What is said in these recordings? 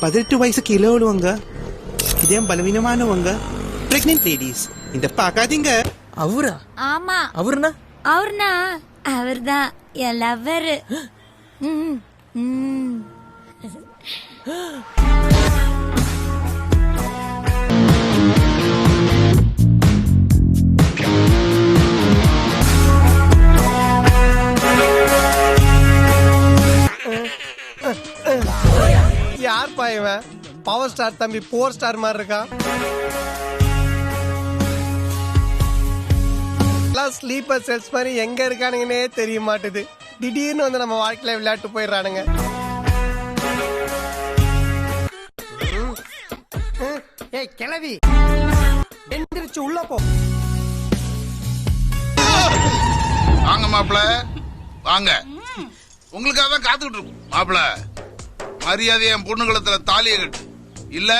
18 வயசு கீழே உள்ளவங்க, இதயம் பலவீனமானவங்க, பிரெக்னென்ட் லேடிஸ் இந்த பாக்காதீங்க. அவரா? ஆமா. அவர்னா? அவர்னா அவர்தான் என் லவ்வர். யார் பாயவன்? பவர் ஸ்டார் தம்பி 4 ஸ்டார் மாதிரி இருக்கான். ஸ்லீப்பர் செல்ஸ் மாதிரி எங்க இருக்கானுங்கன்னே தெரிய மாட்டுது. திடீர்னு வந்து நம்ம வாழ்க்கையில விளையாட்டு போயிடுறானுங்க. ஏய் கிளவி, எந்திரிச்சு உள்ள போ. வாங்க மாப்பிள, வாங்க. உங்களுக்காக தான் காத்துக்கிட்டு இருக்கோம் மாப்பிள. மரியாதை என் பொண்ணு கழுத்துல தாலியை கட்டு, இல்ல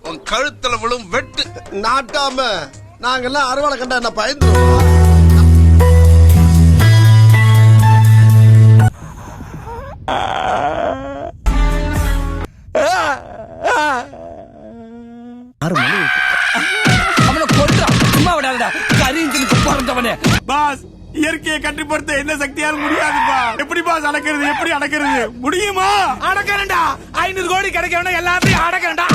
உன் கழுத்துல விழும் வெட்டு. நாட்டாம நாங்கெல்லாம் அறுவடை கண்டா என்ன பயந்துருவோம்? பாஸ், இயற்கையை கட்டுப்படுத்த என்ன சக்தியால் முடியாதுப்பா. எப்படி பாஸ் அடக்கிறது? எப்படி அடக்கிறது? முடியுமா? அடக்கண்டா 500 கோடி கிடைக்கணும், எல்லாத்தையும் அடக்கண்டா.